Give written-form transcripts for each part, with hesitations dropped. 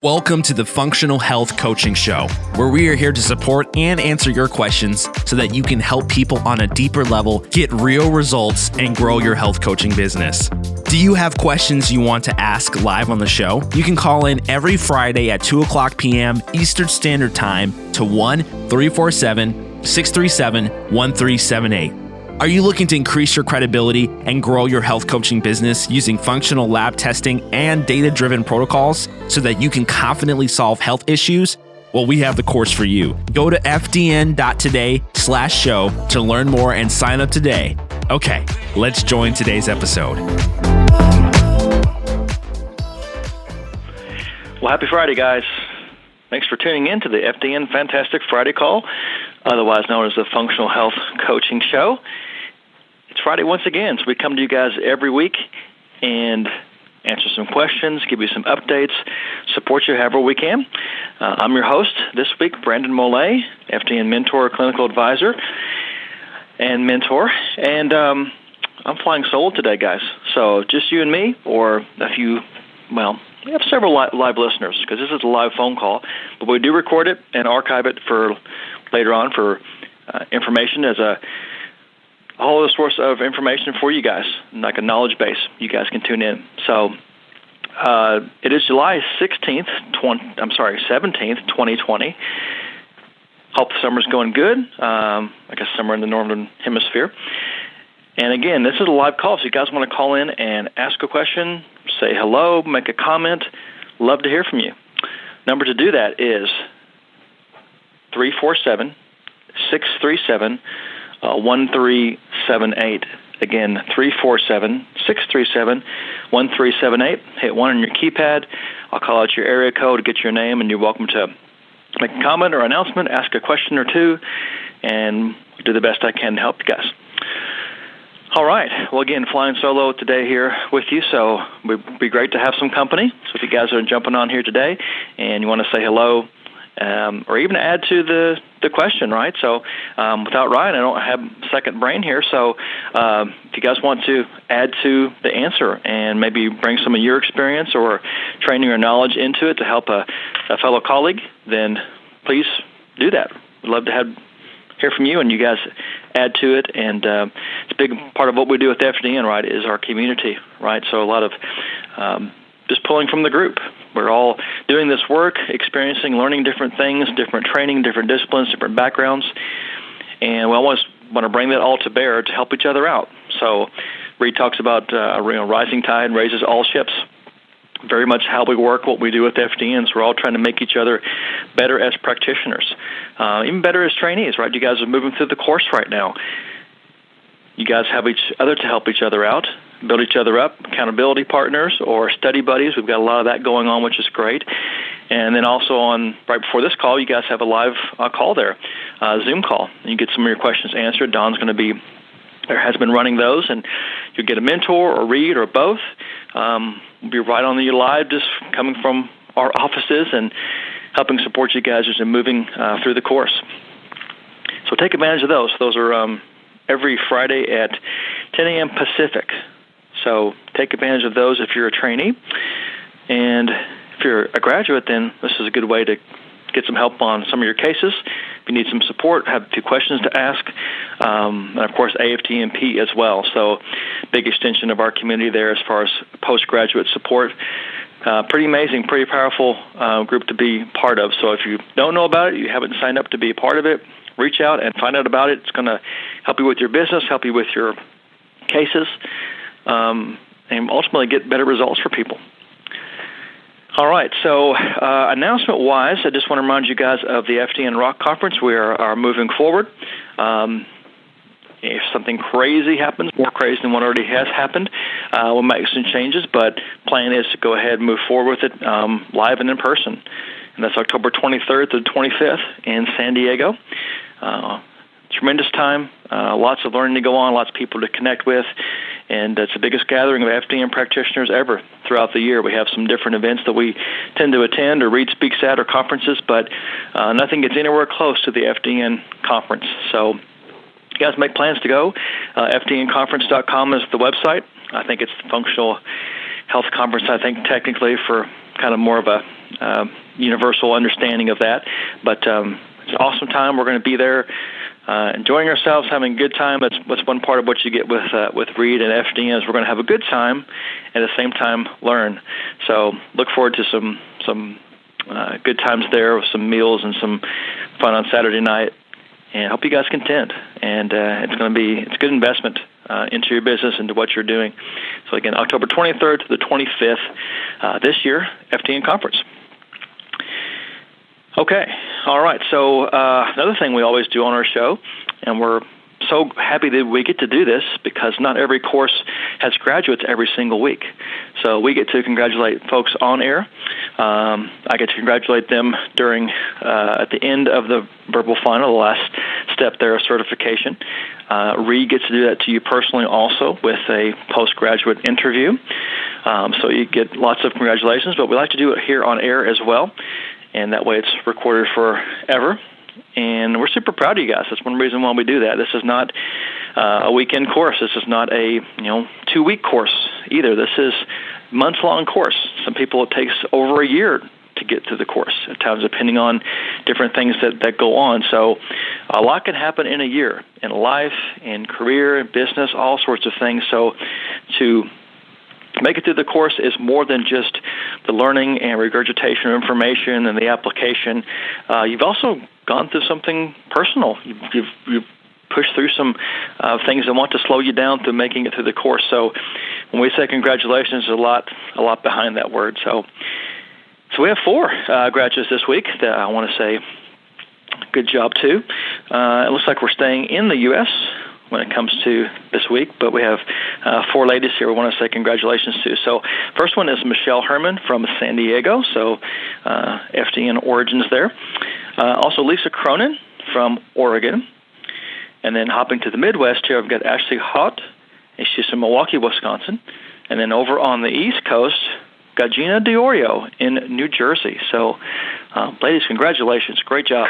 Welcome to the Functional Health Coaching Show, where we are here to support and answer your questions so that you can help people on a deeper level get real results and grow your health coaching business. Do you have questions you want to ask live on the show? You can call in every Friday at 2 o'clock p.m. Eastern Standard Time to 1-347-637-1378. Are you looking to increase your credibility and grow your health coaching business using functional lab testing and data-driven protocols so that you can confidently solve health issues? Well, we have the course for you. Go to fdn.today/show to learn more and sign up today. Okay, let's join today's episode. Well, happy Friday, guys. Thanks for tuning in to the FDN Fantastic Friday Call, otherwise known as the Functional Health Coaching Show. It's Friday once again, so we come to you guys every week and answer some questions, give you some updates, support you however we can. I'm your host this week, Brandon Mollet, FDN Mentor, Clinical Advisor, and Mentor. And I'm flying solo today, guys. So just you and me, or a few, well, we have several live listeners because this is a live phone call, but we do record it and archive it for later on for information as a whole other source of information for you guys, like a knowledge base. You guys can tune in. So it is July 17th, 2020. Hope the summer's going good. I guess summer in the northern hemisphere. And again, this is a live call, so you guys want to call in and ask a question, say hello, make a comment. Love to hear from you. Number to do that is 347-637-1378. Again, 347-637-1378. Hit 1 on your keypad. I'll call out your area code, get your name, and you're welcome to make a comment or announcement, ask a question or two, and do the best I can to help you guys. All right. Well, again, flying solo today here with you, so it would be great to have some company. So if you guys are jumping on here today and you want to say hello or even add to the question, right? So without Ryan, I don't have second brain here. So if you guys want to add to the answer and maybe bring some of your experience or training or knowledge into it to help a fellow colleague, then please do that. We'd love to hear from you, and you guys add to it. And it's a big part of what we do with the FDN, right, is our community, right? So a lot of just pulling from the group. We're all doing this work, experiencing, learning different things, different training, different disciplines, different backgrounds. And we always want to bring that all to bear to help each other out. So Reed talks about rising tide raises all ships. Very much how we work, what we do with FDNs. We're all trying to make each other better as practitioners, even better as trainees, right? You guys are moving through the course right now. You guys have each other to help each other out, build each other up, accountability partners or study buddies. We've got a lot of that going on, which is great. And then also right before this call, you guys have a live call there, Zoom call. And you get some of your questions answered. Don's going to be or has been running those, and you'll get a mentor or Reed or both. We'll be right on the live, just coming from our offices and helping support you guys as you're moving through the course. So take advantage of those. Those are every Friday at 10 a.m. Pacific. So take advantage of those if you're a trainee. And if you're a graduate, then this is a good way to get some help on some of your cases. If you need some support, have a few questions to ask, and of course AFTMP as well. So big extension of our community there as far as postgraduate support. Pretty amazing, pretty powerful group to be part of. So if you don't know about it, you haven't signed up to be a part of it, reach out and find out about it. It's going to help you with your business, help you with your cases, and ultimately get better results for people. All right, so announcement-wise, I just want to remind you guys of the FDN Rock Conference. We are moving forward. If something crazy happens, more crazy than what already has happened, we'll make some changes, but plan is to go ahead and move forward with it live and in person. And that's October 23rd to the 25th in San Diego. Tremendous time, lots of learning to go on, lots of people to connect with, and it's the biggest gathering of FDN practitioners ever throughout the year. We have some different events that we tend to attend or Reed speaks at or conferences, but nothing gets anywhere close to the FDN conference. So you guys make plans to go. FDNconference.com is the website. I think it's the Functional Health Conference, I think, technically for kind of more of a universal understanding of that. But it's an awesome time. We're going to be there enjoying ourselves, having a good time. That's one part of what you get with Reed and FDN is we're going to have a good time and at the same time learn. So look forward to some good times there with some meals and some fun on Saturday night. And I hope you guys can attend. And it's a good investment into your business, into what you're doing. So again, October 23rd to the 25th this year, FDN Conference. Okay, all right. So another thing we always do on our show, and we're so happy that we get to do this because not every course has graduates every single week. So we get to congratulate folks on air. I get to congratulate them during at the end of the verbal final, the last step there of certification. Reed gets to do that to you personally also with a postgraduate interview. So you get lots of congratulations, but we like to do it here on air as well. And that way it's recorded forever. And we're super proud of you guys. That's one reason why we do that. This is not a weekend course. This is not a 2-week course either. This is a month-long course. Some people it takes over a year to get through the course at times, depending on different things that go on. So a lot can happen in a year, in life, in career, in business, all sorts of things. So to make it through the course is more than just the learning and regurgitation of information and the application. You've also gone through something personal. You've pushed through some things that want to slow you down through making it through the course. So when we say congratulations, there's a lot behind that word. So we have 4 graduates this week that I want to say good job to. It looks like we're staying in the U.S. when it comes to this week, but we have 4 ladies here we want to say congratulations to. So first one is Michelle Herman from San Diego, so FDN origins there. Also Lisa Cronin from Oregon. And then hopping to the Midwest here, I've got Ashley Hott, and she's from Milwaukee, Wisconsin. And then over on the East Coast, got Gina DiOrio in New Jersey. So ladies, congratulations. Great job.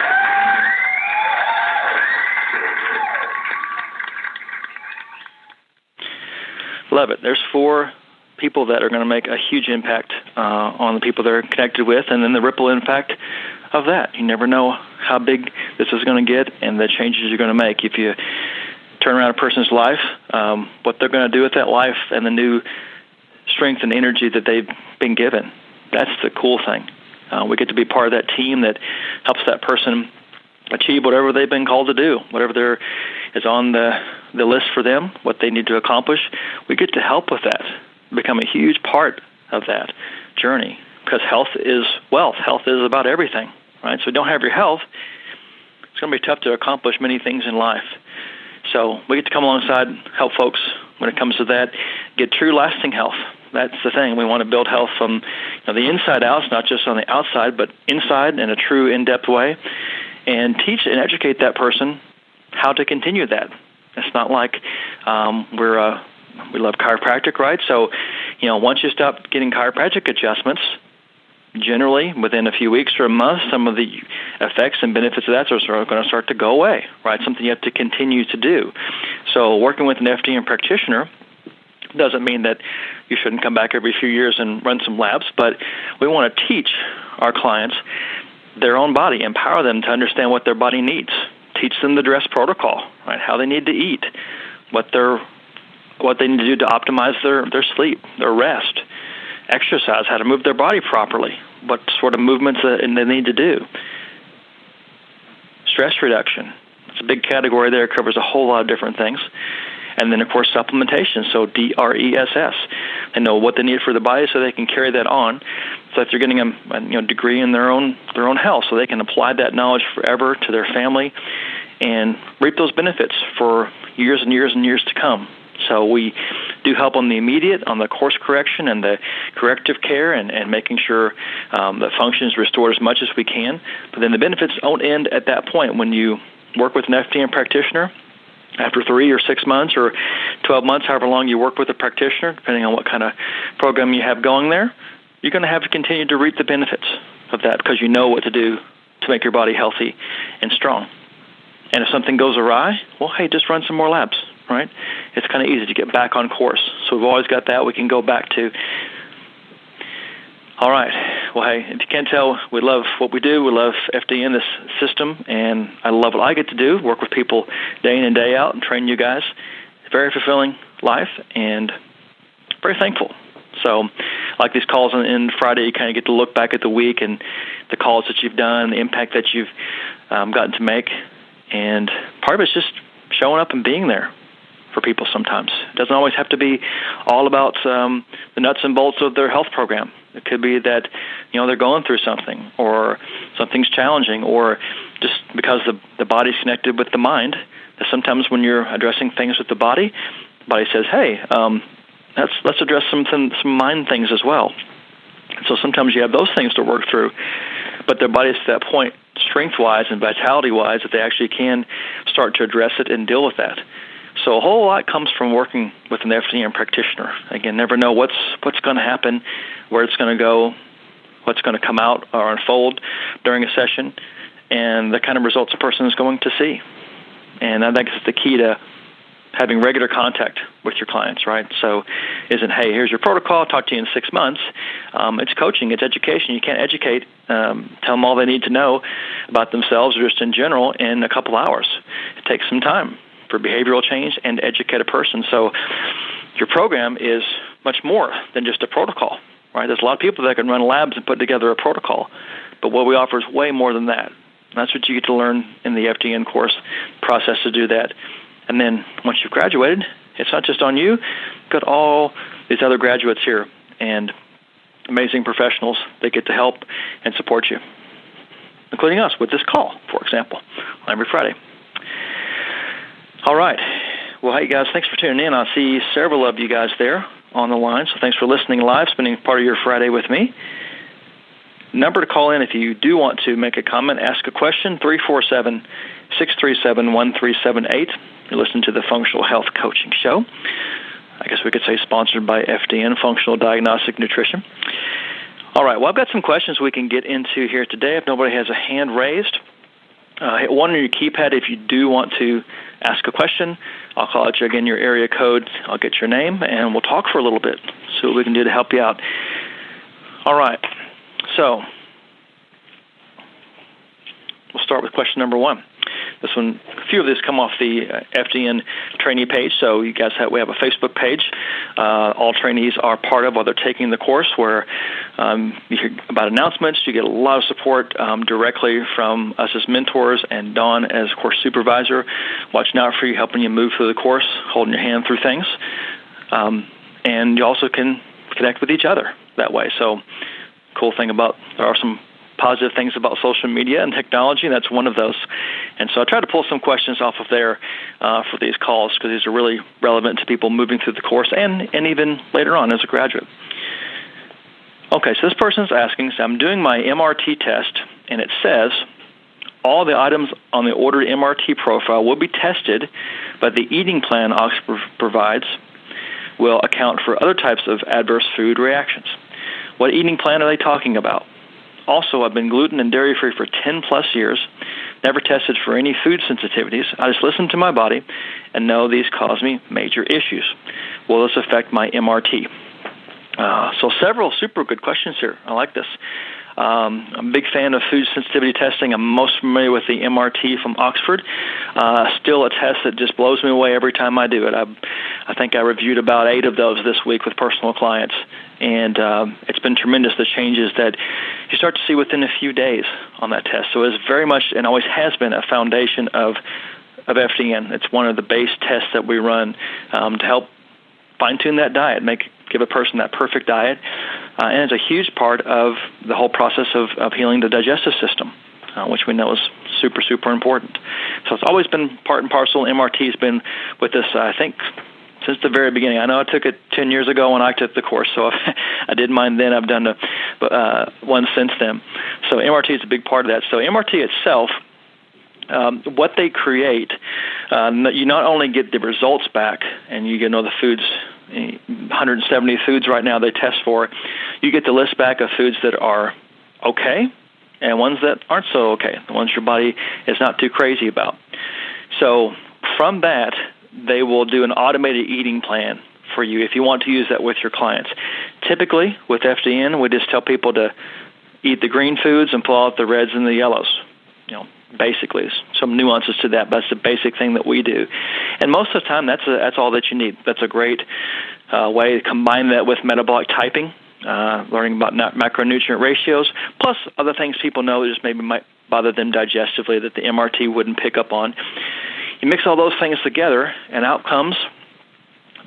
Love it. There's 4 people that are going to make a huge impact on the people they're connected with, and then the ripple impact of that. You never know how big this is going to get and the changes you're going to make. If you turn around a person's life, what they're going to do with that life and the new strength and energy that they've been given, that's the cool thing. We get to be part of that team that helps that person achieve whatever they've been called to do, whatever is on the list for them, what they need to accomplish. We get to help with that, become a huge part of that journey, because health is wealth. Health is about everything, right? So if you don't have your health, it's going to be tough to accomplish many things in life. So we get to come alongside, help folks when it comes to that, get true lasting health. That's the thing. We want to build health from the inside out, not just on the outside, but inside in a true in-depth way, and teach and educate that person how to continue that. It's not like we love chiropractic, right? So, once you stop getting chiropractic adjustments, generally within a few weeks or a month, some of the effects and benefits of that are going to start to go away, right? Something you have to continue to do. So working with an FDN practitioner doesn't mean that you shouldn't come back every few years and run some labs, but we want to teach our clients their own body, empower them to understand what their body needs, teach them the dress protocol, right? How they need to eat, what they need to do to optimize their sleep, their rest, exercise, how to move their body properly, what sort of movements they need to do. Stress reduction. It's a big category there. It covers a whole lot of different things. And then, of course, supplementation, so DRESS. They know what they need for the body so they can carry that on. So if they're getting a degree in their own health, so they can apply that knowledge forever to their family and reap those benefits for years and years and years to come. So we do help on the immediate, on the course correction and the corrective care and making sure that function is restored as much as we can. But then the benefits don't end at that point. When you work with an FDN practitioner, after 3 or 6 months or 12 months, however long you work with a practitioner, depending on what kind of program you have going there, you're going to have to continue to reap the benefits of that because you know what to do to make your body healthy and strong. And if something goes awry, well, hey, just run some more labs, right? It's kind of easy to get back on course. So we've always got that we can go back to. All right. well, hey, if you can't tell, we love what we do. We love FDN, this system, and I love what I get to do, work with people day in and day out and train you guys. Very fulfilling life and very thankful. So like these calls on Friday, you kind of get to look back at the week and the calls that you've done, the impact that you've gotten to make. And part of it's just showing up and being there for people sometimes. It doesn't always have to be all about the nuts and bolts of their health program. It could be that, they're going through something or something's challenging, or just because the body's connected with the mind, that sometimes when you're addressing things with the body says, hey, let's address some mind things as well. So sometimes you have those things to work through, but their body's to that point, strength-wise and vitality-wise, that they actually can start to address it and deal with that. So a whole lot comes from working with an FDN practitioner. Again, never know what's going to happen, where it's going to go, what's going to come out or unfold during a session, and the kind of results a person is going to see. And I think it's the key to having regular contact with your clients, right? So isn't, hey, here's your protocol, talk to you in 6 months. It's coaching, it's education. You can't educate, tell them all they need to know about themselves or just in general in a couple hours. It takes some time for behavioral change and to educate a person. So your program is much more than just a protocol, right? There's a lot of people that can run labs and put together a protocol, but what we offer is way more than that. And that's what you get to learn in the FDN course, process to do that. And then once you've graduated, it's not just on you. You've got all these other graduates here and amazing professionals that get to help and support you, including us with this call, for example, every Friday. All right. Well, hey, guys, thanks for tuning in. I see several of you guys there on the line, so thanks for listening live, spending part of your Friday with me. Number to call in if you do want to make a comment, ask a question, 347-637-1378. You're listening to the Functional Health Coaching Show. I guess we could say sponsored by FDN, Functional Diagnostic Nutrition. All right, well, I've got some questions we can get into here today. If nobody has a hand raised, hit 1 on your keypad if you do want to ask a question. I'll call out you again, your area code. I'll get your name, and we'll talk for a little bit, see what we can do to help you out. All right, so we'll start with question number 1. This one, a few of these come off the FDN trainee page, so you guys we have a Facebook page. All trainees are part of while they're taking the course, where you hear about announcements. You get a lot of support directly from us as mentors and Dawn as course supervisor, watching out for you, helping you move through the course, holding your hand through things. And you also can connect with each other that way. So cool thing there are some positive things about social media and technology, and that's one of those. And so I try to pull some questions off of there for these calls, because these are really relevant to people moving through the course and even later on as a graduate. Okay, so this person's asking, so I'm doing my MRT test, and it says all the items on the ordered MRT profile will be tested, but the eating plan Oxford provides will account for other types of adverse food reactions. What eating plan are they talking about? Also, I've been gluten and dairy-free for 10-plus years, never tested for any food sensitivities. I just listen to my body and know these cause me major issues. Will this affect my MRT? So several super good questions here. I like this. I'm a big fan of food sensitivity testing. I'm most familiar with the MRT from Oxford. Still a test that just blows me away every time I do it. I think I reviewed about 8 of those this week with personal clients, and it's been tremendous, the changes that you start to see within a few days on that test. So it's very much, and always has been, a foundation of FDN. It's one of the base tests that we run to help fine-tune that diet, give a person that perfect diet, and it's a huge part of the whole process of healing the digestive system, which we know is super, super important. So it's always been part and parcel. MRT has been with us, I think, since the very beginning. I know I took it 10 years ago when I took the course, so I did mine then. I've done one since then. So MRT is a big part of that. So MRT itself, what they create, you not only get the results back, and you get the foods, 170 foods right now they test for, you get the list back of foods that are okay and ones that aren't so okay, the ones your body is not too crazy about. So from that, they will do an automated eating plan for you if you want to use that with your clients. Typically, with FDN, we just tell people to eat the green foods and pull out the reds and the yellows. Basically, some nuances to that, but it's the basic thing that we do. And most of the time, that's all that you need. That's a great way to combine that with metabolic typing, learning about macronutrient ratios, plus other things people know that just maybe might bother them digestively that the MRT wouldn't pick up on. You mix all those things together, and out comes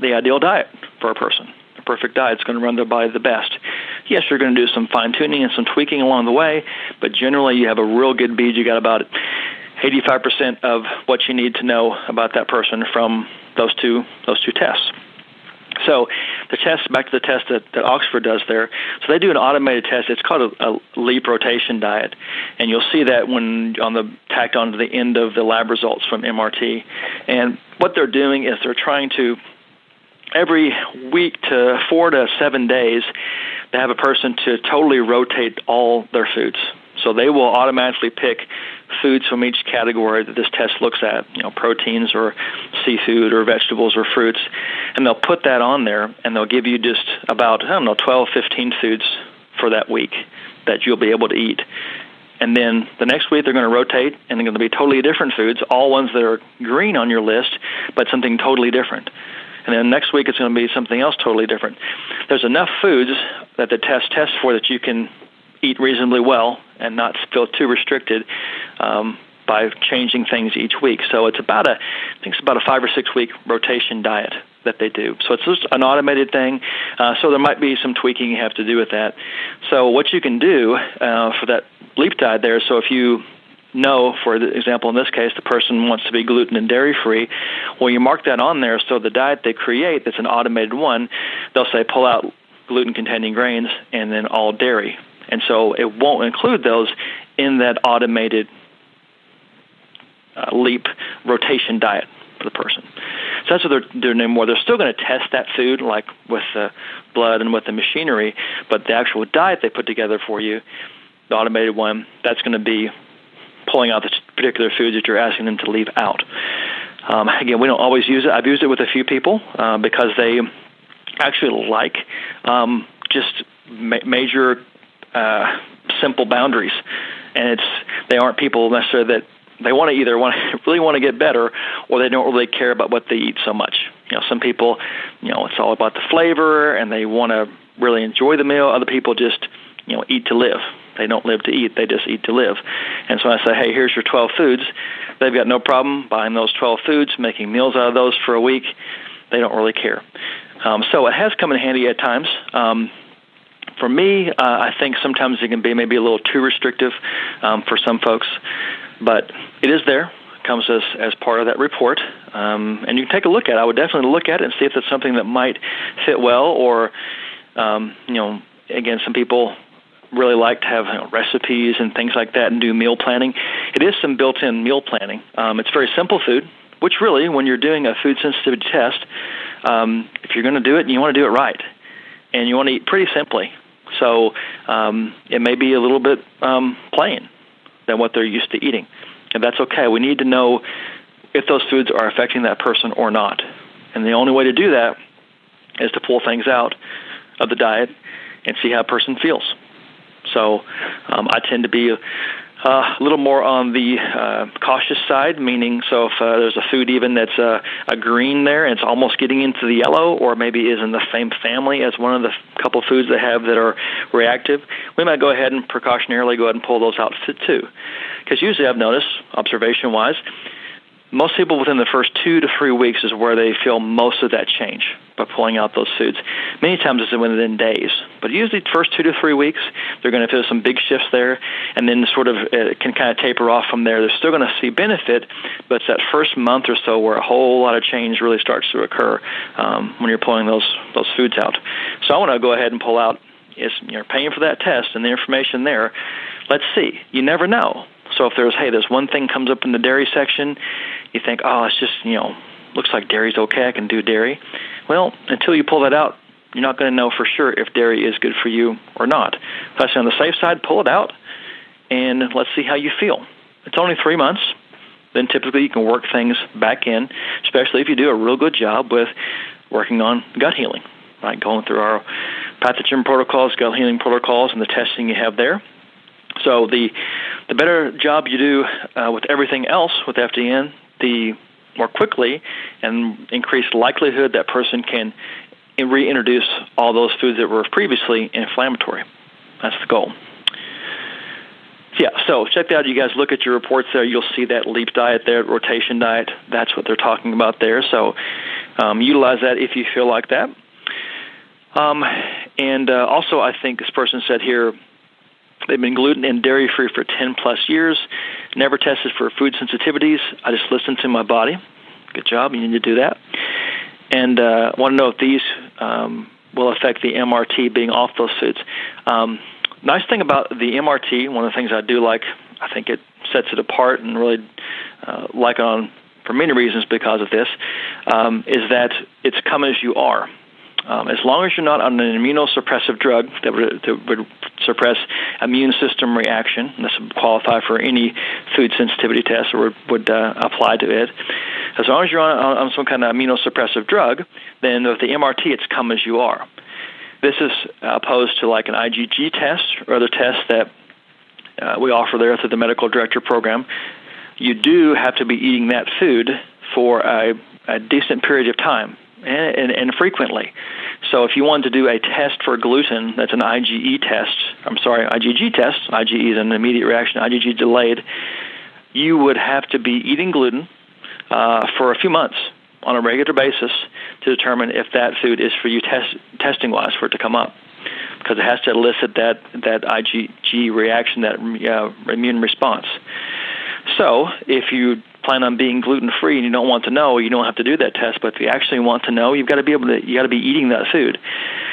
the ideal diet for a person. The perfect diet is going to run their body the best. Yes, you're going to do some fine-tuning and some tweaking along the way, but generally you have a real good bead. You got about 85% of what you need to know about that person from those two tests. So the test, back to the test that Oxford does there, so they do an automated test. It's called a leap rotation diet, and you'll see that when tacked onto the end of the lab results from MRT. And what they're doing is they're trying to, every week to 4 to 7 days, they have a person to totally rotate all their foods. So they will automatically pick foods from each category that this test looks at, proteins or seafood or vegetables or fruits, and they'll put that on there, and they'll give you just about, 12, 15 foods for that week that you'll be able to eat. And then the next week they're going to rotate, and they're going to be totally different foods, all ones that are green on your list, but something totally different. And then next week it's going to be something else totally different. There's enough foods that the test tests for that you can eat reasonably well and not feel too restricted by changing things each week. So it's about a 5 or 6 week rotation diet that they do. So it's just an automated thing. So there might be some tweaking you have to do with that. So what you can do for that leap diet there, so if you know, for example, in this case, the person wants to be gluten and dairy-free, well, you mark that on there, so the diet they create that's an automated one, they'll say pull out gluten-containing grains and then all dairy. And so it won't include those in that automated leap rotation diet for the person. So that's what they're doing anymore. They're still going to test that food, like with the blood and with the machinery, but the actual diet they put together for you, the automated one, that's going to be pulling out the particular foods that you're asking them to leave out. Again, we don't always use it. I've used it with a few people because they actually like just major simple boundaries, and they aren't people necessarily that they want to either really want to get better, or they don't really care about what they eat so much. Some people, it's all about the flavor, and they want to really enjoy the meal. Other people just, eat to live. They don't live to eat; they just eat to live. And so I say, hey, here's your 12 foods. They've got no problem buying those 12 foods, making meals out of those for a week. They don't really care. So it has come in handy at times. For me, I think sometimes it can be maybe a little too restrictive for some folks, but it is there. It comes as part of that report, and you can take a look at it. I would definitely look at it and see if it's something that might fit well, or, again, some people really like to have recipes and things like that and do meal planning. It is some built-in meal planning. It's very simple food, which really, when you're doing a food sensitivity test, if you're going to do it, you want to do it right, and you want to eat pretty simply. So it may be a little bit plain than what they're used to eating, and that's okay. We need to know if those foods are affecting that person or not, and the only way to do that is to pull things out of the diet and see how a person feels. So I tend to be a little more on the cautious side, meaning so if there's a food even that's a green there and it's almost getting into the yellow, or maybe is in the same family as one of the couple foods they have that are reactive, we might go ahead and precautionarily go ahead and pull those out too. Because usually I've noticed, observation-wise, most people within the first 2 to 3 weeks is where they feel most of that change by pulling out those foods. Many times it's within days, but usually the first 2 to 3 weeks, they're going to feel some big shifts there, and then sort of it can kind of taper off from there. They're still going to see benefit, but it's that first month or so where a whole lot of change really starts to occur when you're pulling those foods out. So I want to go ahead and pull out, you're paying for that test and the information there. Let's see. You never know. So if there's one thing comes up in the dairy section, you think, it's just, looks like dairy's okay, I can do dairy. Well, until you pull that out, you're not going to know for sure if dairy is good for you or not. If on the safe side, pull it out, and let's see how you feel. It's only 3 months. Then typically you can work things back in, especially if you do a real good job with working on gut healing, right? Going through our pathogen protocols, gut healing protocols, and the testing you have there. So the better job you do with everything else with FDN, the more quickly and increased likelihood that person can reintroduce all those foods that were previously inflammatory. That's the goal. Yeah, so check that out. You guys look at your reports there. You'll see that LEAP diet there, rotation diet. That's what they're talking about there. So utilize that if you feel like that. Also, I think this person said here, they've been gluten and dairy-free for 10-plus years, never tested for food sensitivities. I just listened to my body. Good job. You need to do that. And want to know if these will affect the MRT being off those foods. Nice thing about the MRT, one of the things I do like, I think it sets it apart and really like it on for many reasons because of this, is that it's come as you are. As long as you're not on an immunosuppressive drug that would suppress immune system reaction, and this would qualify for any food sensitivity test or would apply to it. As long as you're on some kind of immunosuppressive drug, then with the MRT, it's come as you are. This is opposed to like an IgG test or other tests that we offer there through the medical director program. You do have to be eating that food for a decent period of time and frequently. So if you want to do a test for gluten, that's an IgG test. IgG is an immediate reaction, IgG delayed. You would have to be eating gluten for a few months on a regular basis to determine if that food is for you testing-wise for it to come up, because it has to elicit that IgG reaction, that immune response. So if you plan on being gluten-free and you don't want to know, you don't have to do that test. But if you actually want to know, you got to be eating that food,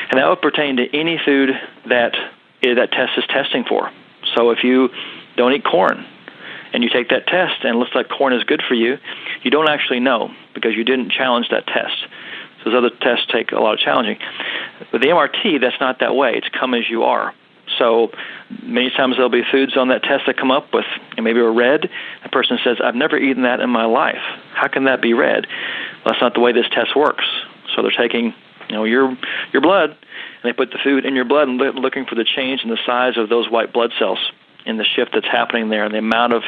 and that would pertain to any food that test is testing for. So if you don't eat corn and you take that test and it looks like corn is good for you, you don't actually know because you didn't challenge that test. So those other tests take a lot of challenging. With the MRT, that's not that way. It's come as you are. So many times there'll be foods on that test that come up with maybe a red. The person says, I've never eaten that in my life. How can that be red? Well, that's not the way this test works. So they're taking your blood, and they put the food in your blood and looking for the change in the size of those white blood cells in the shift that's happening there. And the amount of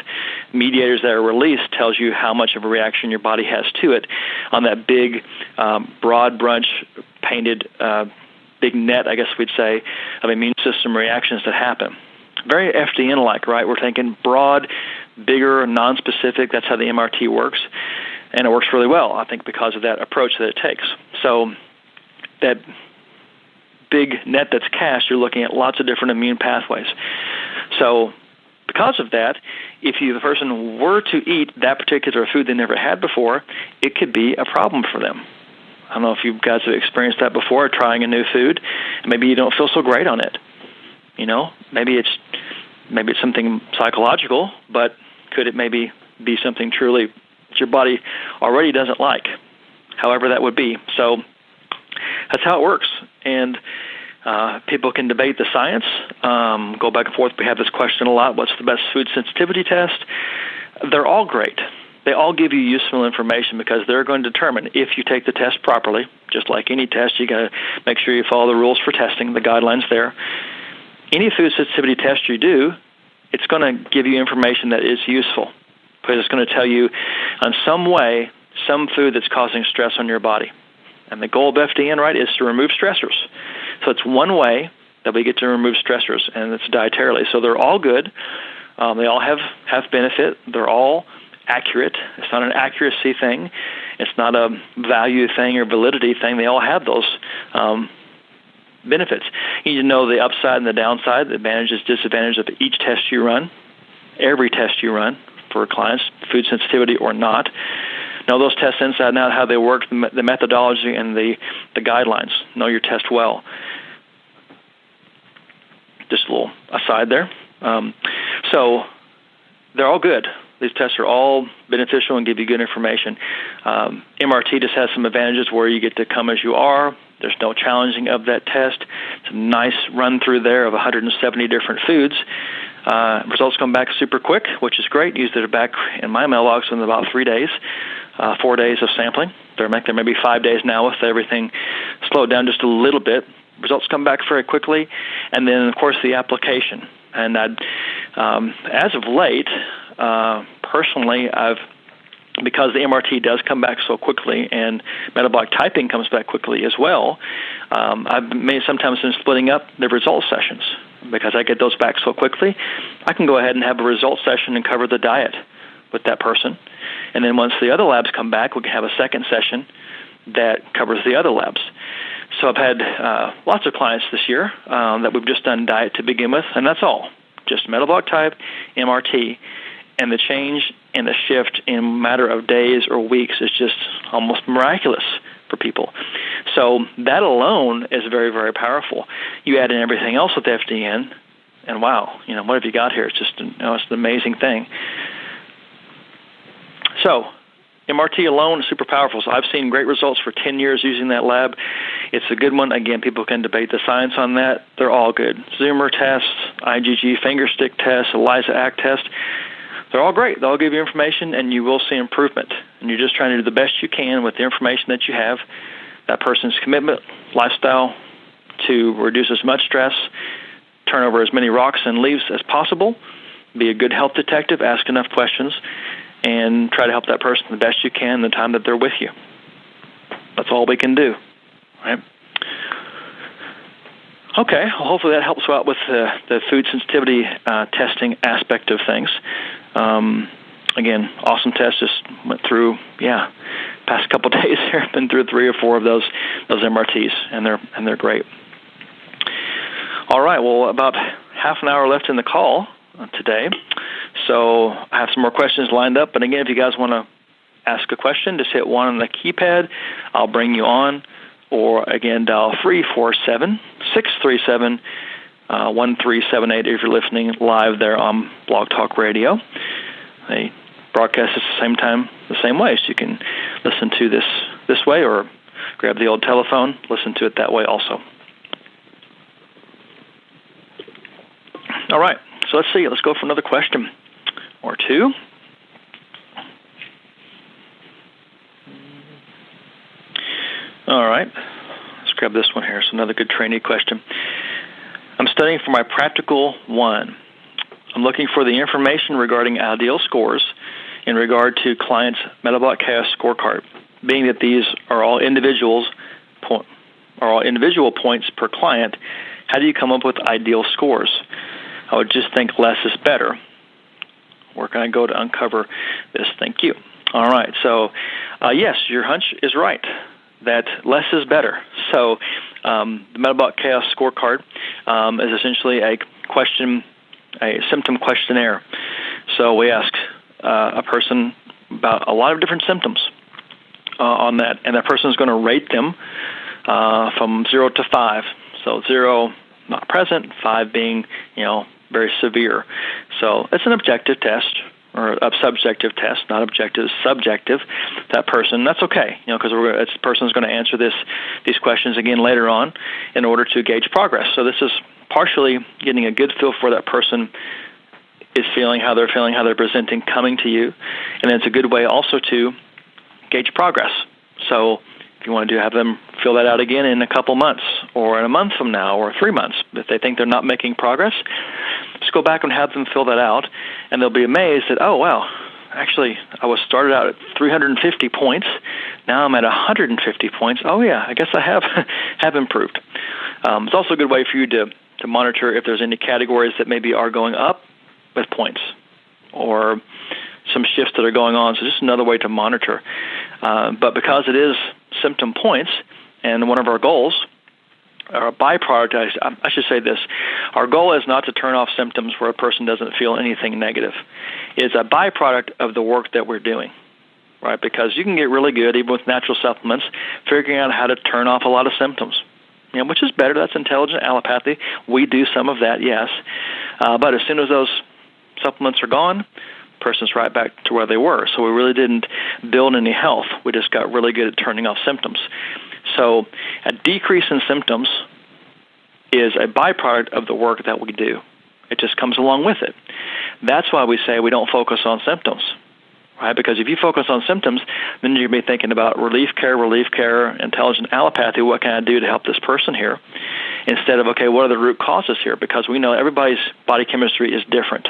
mediators that are released tells you how much of a reaction your body has to it on that big, broad brunch painted big net, I guess we'd say, of immune system reactions that happen. Very FDN-like, right? We're thinking broad, bigger, non-specific. That's how the MRT works. And it works really well, I think, because of that approach that it takes. So that big net that's cast, you're looking at lots of different immune pathways. So because of that, if the person were to eat that particular food they never had before, it could be a problem for them. I don't know if you guys have experienced that before, trying a new food, and maybe you don't feel so great on it. Maybe it's something psychological, but could it maybe be something truly that your body already doesn't like? However that would be. So that's how it works. And people can debate the science, go back and forth. We have this question a lot, what's the best food sensitivity test? They're all great. They all give you useful information because they're going to determine if you take the test properly. Just like any test, you got to make sure you follow the rules for testing, the guidelines there. Any food sensitivity test you do, it's going to give you information that is useful because it's going to tell you on some way, some food that's causing stress on your body. And the goal of FDN, right, is to remove stressors. So it's one way that we get to remove stressors, and it's dietarily. So they're all good. They all have benefit. They're all accurate. It's not an accuracy thing. It's not a value thing or validity thing. They all have those benefits. You need to know the upside and the downside, the advantages, disadvantages of each test you run, every test you run for clients, food sensitivity or not. Know those tests inside and out, how they work, the methodology and the guidelines. Know your test well. Just a little aside there. So they're all good. These tests are all beneficial and give you good information. MRT just has some advantages where you get to come as you are. There's no challenging of that test. It's a nice run-through there of 170 different foods. Results come back super quick, which is great. Used it back in my mailbox in about 3 days, 4 days of sampling. There may be 5 days now with everything slowed down just a little bit. Results come back very quickly. And then, of course, the application. And I'd As of late, personally, because the MRT does come back so quickly and metabolic typing comes back quickly as well, I've sometimes been splitting up the result sessions because I get those back so quickly. I can go ahead and have a result session and cover the diet with that person. And then once the other labs come back, we can have a second session that covers the other labs. So I've had lots of clients this year that we've just done diet to begin with, and that's all. Just metabolic type, MRT, and the change and the shift in a matter of days or weeks is just almost miraculous for people. So that alone is very, very powerful. You add in everything else with FDN, and wow, what have you got here? It's just it's an amazing thing. So MRT alone is super powerful. So I've seen great results for 10 years using that lab. It's a good one. Again, people can debate the science on that. They're all good. Zoomer tests, IgG finger stick test, ELISA ACT test, they're all great. They'll give you information, and you will see improvement. And you're just trying to do the best you can with the information that you have, that person's commitment, lifestyle, to reduce as much stress, turn over as many rocks and leaves as possible, be a good health detective, ask enough questions, and try to help that person the best you can in the time that they're with you. That's all we can do, right? Okay, well, hopefully that helps you out with the food sensitivity testing aspect of things. Again, awesome test. Just went through, past couple days here. I've been through 3 or 4 of those MRTs, and they're great. All right, well, about half an hour left in the call today, so I have some more questions lined up. But again, if you guys want to ask a question, just hit 1 on the keypad. I'll bring you on. Or, again, dial 347-637-1378 if you're listening live there on Blog Talk Radio. They broadcast at the same time, the same way, so you can listen to this way or grab the old telephone, listen to it that way also. All right, so let's see. Let's go for another question or two. All right, let's grab this one here. It's another good trainee question. I'm studying for my practical 1. I'm looking for the information regarding ideal scores in regard to clients' metabolic chaos scorecard. Being that these are all individual points per client, how do you come up with ideal scores? I would just think less is better. Where can I go to uncover this? Thank you. All right, so yes, your hunch is right, that less is better. So the Metabolic Chaos Scorecard is essentially a symptom questionnaire. So we ask a person about a lot of different symptoms on that, and that person is going to rate them from 0 to 5. So 0, not present, 5 being, very severe. So it's an objective test, or a subjective test, not objective, subjective. That person, that's okay, because this person is going to answer these questions again later on in order to gauge progress. So this is partially getting a good feel for that person is feeling, how they're presenting, coming to you, and it's a good way also to gauge progress. So if you want to have them fill that out again in a couple months, or in a month from now, or 3 months, if they think they're not making progress, just go back and have them fill that out, and they'll be amazed that, oh, wow, actually, I was started out at 350 points. Now I'm at 150 points. Oh, yeah, I guess I have improved. It's also a good way for you to monitor if there's any categories that maybe are going up with points, or some shifts that are going on. So just another way to monitor. But because it is symptom points, and one of our goals, or a byproduct, I should say this, our goal is not to turn off symptoms where a person doesn't feel anything negative. It's a byproduct of the work that we're doing, right? Because you can get really good, even with natural supplements, figuring out how to turn off a lot of symptoms, which is better. That's intelligent allopathy. We do some of that, yes. But as soon as those supplements are gone, person's right back to where they were. So we really didn't build any health. We just got really good at turning off symptoms. So a decrease in symptoms is a byproduct of the work that we do. It just comes along with it. That's why we say we don't focus on symptoms, right? Because if you focus on symptoms, then you're going to be thinking about relief care, intelligent allopathy, what can I do to help this person here? instead of, okay, what are the root causes here? Because we know everybody's body chemistry is different.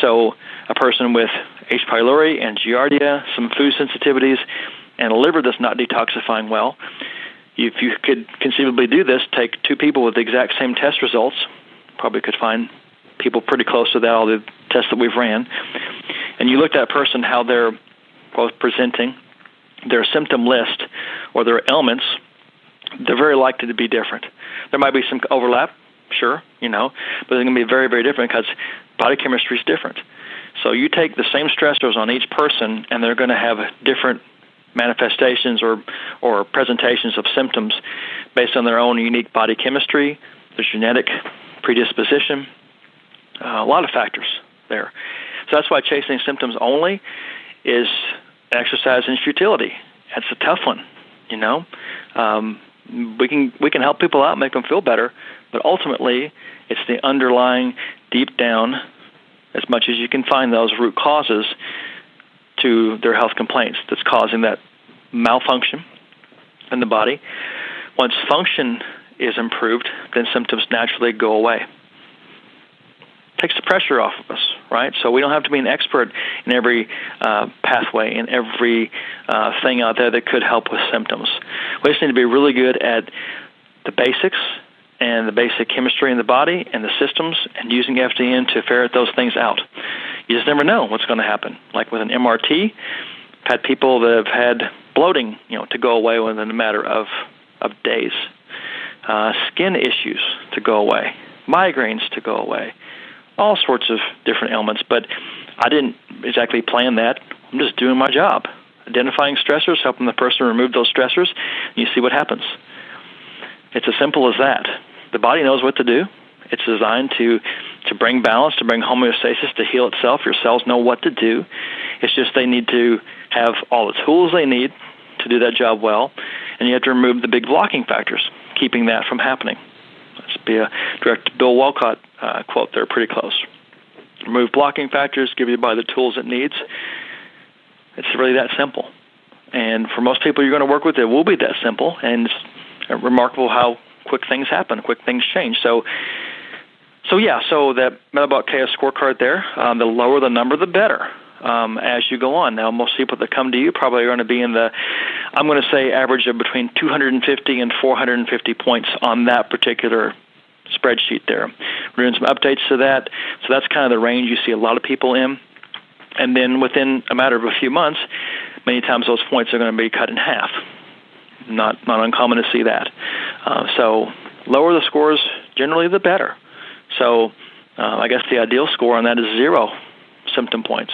So a person with H. pylori and Giardia, some food sensitivities, and a liver that's not detoxifying well, if you could conceivably do this, take two people with the exact same test results, probably could find people pretty close to that, all the tests that we've ran, and you looked at a person, how they're both presenting, their symptom list or their ailments, they're very likely to be different. There might be some overlap, sure, but they're going to be very, very different because body chemistry is different. So you take the same stressors on each person, and they're going to have different manifestations or presentations of symptoms based on their own unique body chemistry, their genetic predisposition, a lot of factors there. So that's why chasing symptoms only is exercise in futility. That's a tough one, We can help people out, make them feel better, but ultimately it's the underlying, deep down, as much as you can find those root causes to their health complaints that's causing that malfunction in the body. Once function is improved, then symptoms naturally go away. Takes the pressure off of us, right? So we don't have to be an expert in every pathway, in every thing out there that could help with symptoms. We just need to be really good at the basics and the basic chemistry in the body and the systems, and using FDN to ferret those things out. You just never know what's going to happen. Like with an MRT, I've had people that have had bloating, to go away within a matter of days, skin issues to go away, migraines to go away, all sorts of different ailments. But I didn't exactly plan that. I'm just doing my job, identifying stressors, helping the person remove those stressors, and you see what happens. It's as simple as that. The body knows what to do. It's designed to bring balance, to bring homeostasis, to heal itself. Your cells know what to do. It's just they need to have all the tools they need to do that job well, and you have to remove the big blocking factors, keeping that from happening. Let's be a direct Bill Walcott quote there, pretty close. Remove blocking factors, give your body the tools it needs. It's really that simple. And for most people you're going to work with, it will be that simple, and it's remarkable how quick things happen, quick things change. So that metabolic chaos scorecard there, the lower the number, the better as you go on. Now, most people that come to you probably are going to be in the, I'm going to say, average of between 250 and 450 points on that particular spreadsheet there. We're doing some updates to that, so that's kind of the range you see a lot of people in. And then within a matter of a few months, many times those points are going to be cut in half. Not uncommon to see that. So lower the scores, generally the better. So I guess the ideal score on that is 0 symptom points.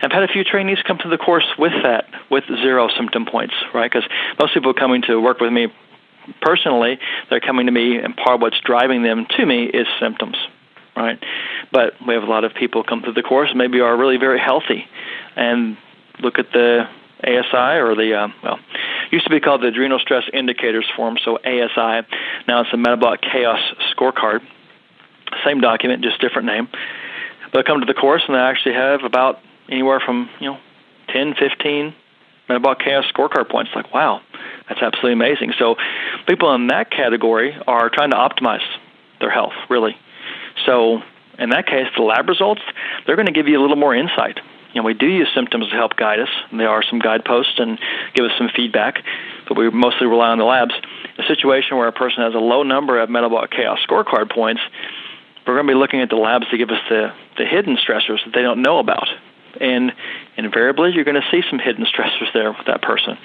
I've had a few trainees come to the course with 0 symptom points, right? Because most people coming to work with me personally, they're coming to me, and part of what's driving them to me is symptoms, right? But we have a lot of people come through the course, maybe are really very healthy, and look at the ASI or the, used to be called the Adrenal Stress Indicators Form, so ASI. Now it's the Metabolic Chaos Scorecard. Same document, just different name. They'll come to the course and they actually have about anywhere from 10, 15 Metabolic Chaos Scorecard points. Like, wow, that's absolutely amazing. So people in that category are trying to optimize their health, really. So in that case, the lab results, they're going to give you a little more insight. We do use symptoms to help guide us. There are some guideposts and give us some feedback, but we mostly rely on the labs. A situation where a person has a low number of Metabolic Chaos Scorecard points, we're going to be looking at the labs to give us the hidden stressors that they don't know about. And invariably, you're going to see some hidden stressors there with that person.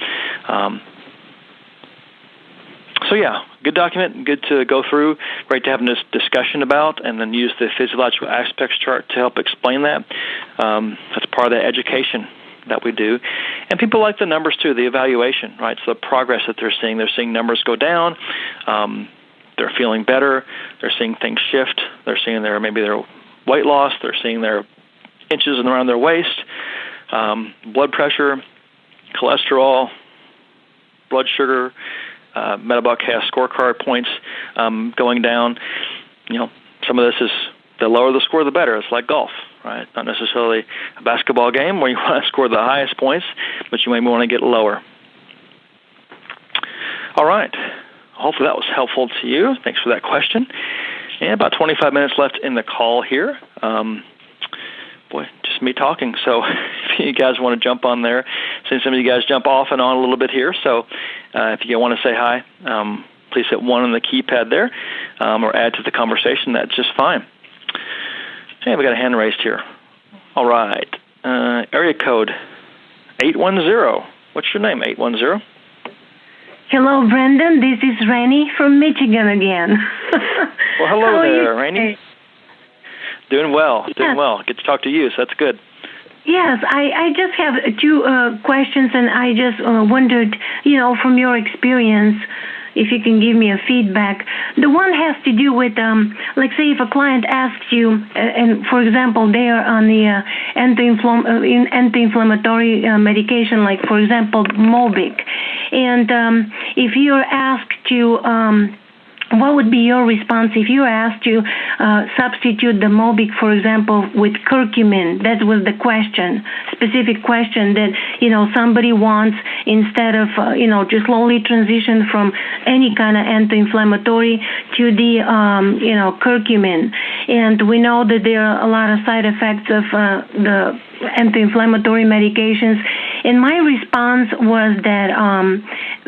So yeah, good document, good to go through, great to have this discussion about, and then use the physiological aspects chart to help explain that. That's part of the education that we do. And people like the numbers too, the evaluation, right? So the progress that they're seeing numbers go down, they're feeling better, they're seeing things shift, they're seeing maybe their weight loss, they're seeing their inches around their waist, blood pressure, cholesterol, blood sugar, Metabolic Chaos Scorecard points going down. Some of this is the lower the score, the better. It's like golf, right? Not necessarily a basketball game where you want to score the highest points, but you may want to get lower. All right. hopefully that was helpful to you. Thanks for that question. And about 25 minutes left in the call here. Just me talking. So if you guys want to jump on there, since some of you guys jump off and on a little bit here. So if you want to say hi, please hit 1 on the keypad there or add to the conversation. That's just fine. Hey, we got a hand raised here. All right. Area code 810. What's your name, 810? Hello, Brendan. This is Rainey from Michigan again. Well, hello there, Rainey. Doing well. Doing well. Get to talk to you, so that's good. Yes, I just have 2 questions, and I just wondered, from your experience, if you can give me a feedback. The one has to do with, like, say, if a client asks you, and for example, they are on the anti-inflammatory medication, like, for example, Mobic, and if you're asked to what would be your response if you were asked to substitute the Mobic, for example, with curcumin? That was the question, specific question that, somebody wants instead of, just slowly transition from any kind of anti-inflammatory to the, curcumin. And we know that there are a lot of side effects of the anti-inflammatory medications. And my response was that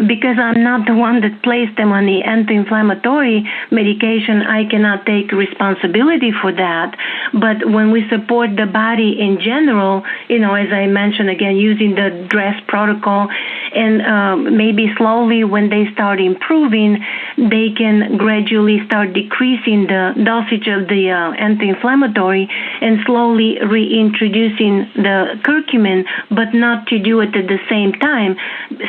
because I'm not the one that placed them on the anti-inflammatory medication, I cannot take responsibility for that. But when we support the body in general, as I mentioned again, using the DRESS protocol, and maybe slowly when they start improving, they can gradually start decreasing the dosage of the anti-inflammatory and slowly reintroducing the curcumin, but not to do it at the same time,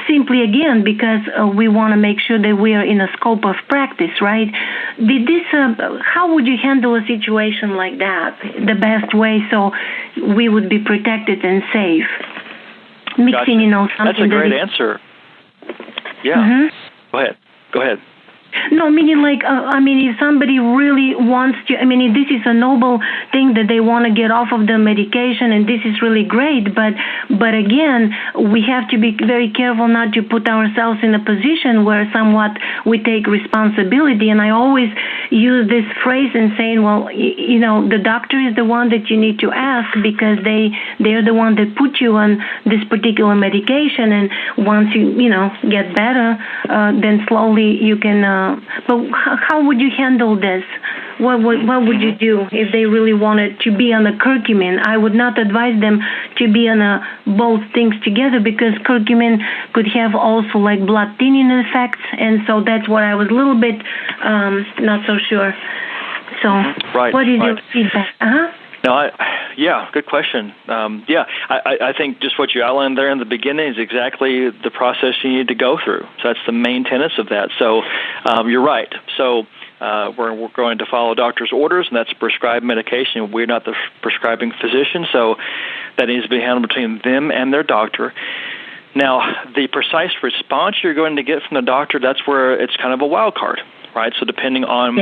simply again because we want to make sure that we are in a scope of practice, right? How would you handle a situation like that the best way so we would be protected and safe? Mixing, gotcha. Something. That's a great answer. Yeah. Mm-hmm. Go ahead. No, meaning like, if somebody really wants to, this is a noble thing that they want to get off of the medication, and this is really great, but again, we have to be very careful not to put ourselves in a position where somewhat we take responsibility, and I always use this phrase in saying, well, the doctor is the one that you need to ask because they're the one that put you on this particular medication, and once you, get better, then slowly you can but how would you handle this? What would you do if they really wanted to be on the curcumin? I would not advise them to be on both things together because curcumin could have also like blood thinning effects, and so that's what I was a little bit not so sure. So what is your feedback? No, good question. I think just what you outlined there in the beginning is exactly the process you need to go through. So that's the main tenets of that. So you're right. So we're going to follow doctor's orders, and that's prescribed medication. We're not the prescribing physician, so that needs to be handled between them and their doctor. Now, the precise response you're going to get from the doctor, that's where it's kind of a wild card, right? So depending on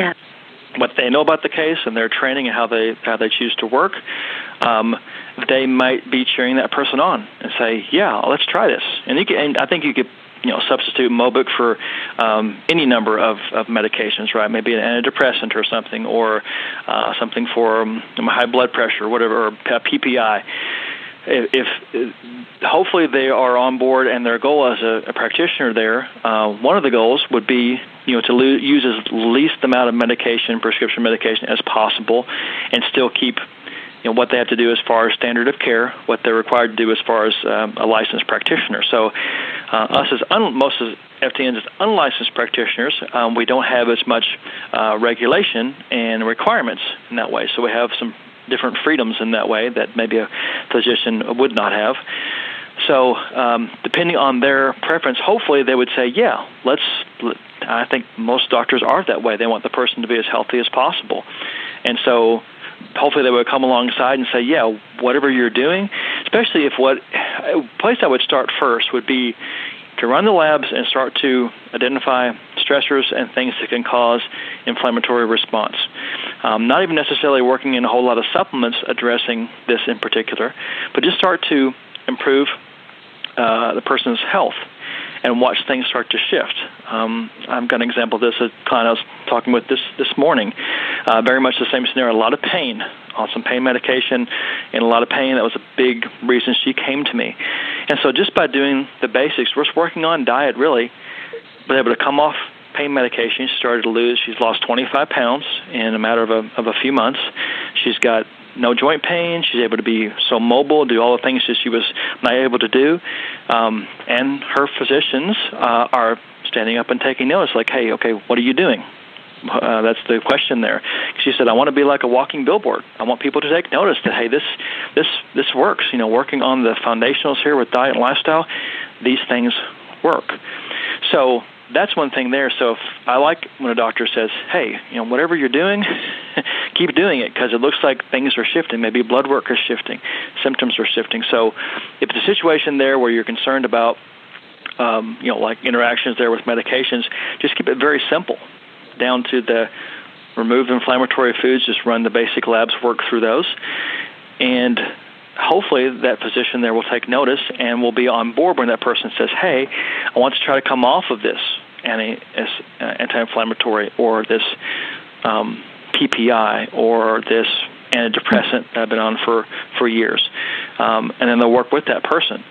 what they know about the case and their training and how they choose to work, they might be cheering that person on and say, let's try this. And I think you could substitute Mobic for any number of medications, right? Maybe an antidepressant or something, or something for high blood pressure, whatever, or PPI. If hopefully they are on board, and their goal as a practitioner there, one of the goals would be to use as least amount of prescription medication as possible, and still keep what they have to do as far as standard of care, what they're required to do as far as a licensed practitioner. So most of FDNs as unlicensed practitioners, we don't have as much regulation and requirements in that way. So we have some different freedoms in that way that maybe a physician would not have. So depending on their preference, hopefully they would say, I think most doctors are that way. They want the person to be as healthy as possible. And so hopefully they would come alongside and say, whatever you're doing, especially if a place I would start first would be to run the labs and start to identify stressors and things that can cause inflammatory response. Not even necessarily working in a whole lot of supplements addressing this in particular, but just start to improve the person's health. and watch things start to shift. I've got an example of this. A client I was talking with this morning, very much the same scenario, a lot of pain, on some pain medication, and a lot of pain. That was a big reason she came to me. And so just by doing the basics, we're just working on diet really, but able to come off pain medication. She started to lose. She's lost 25 pounds in a matter of a few months. She's got no joint pain. She's able to be so mobile, do all the things that she was not able to do. And her physicians are standing up and taking notice, like, hey, okay, what are you doing? That's the question there. She said, I want to be like a walking billboard. I want people to take notice that, hey, this works. Working on the foundationals here with diet and lifestyle, these things work. So that's one thing there. So if I like when a doctor says, hey, whatever you're doing, keep doing it, because it looks like things are shifting. Maybe blood work is shifting, symptoms are shifting. So if it's a situation there where you're concerned about, like interactions there with medications, just keep it very simple, down to the remove inflammatory foods, just run the basic labs, work through those. And hopefully that physician there will take notice and will be on board when that person says, hey, I want to try to come off of this anti-inflammatory or this PPI or this antidepressant that I've been on for years. And then they'll work with that person.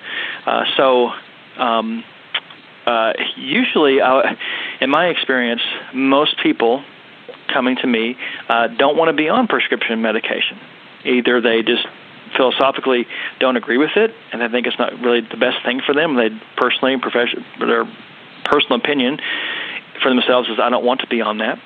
Usually, in my experience, most people coming to me don't want to be on prescription medication. Either they just philosophically don't agree with it, and they think it's not really the best thing for them. They personally, their personal opinion for themselves is, I don't want to be on that.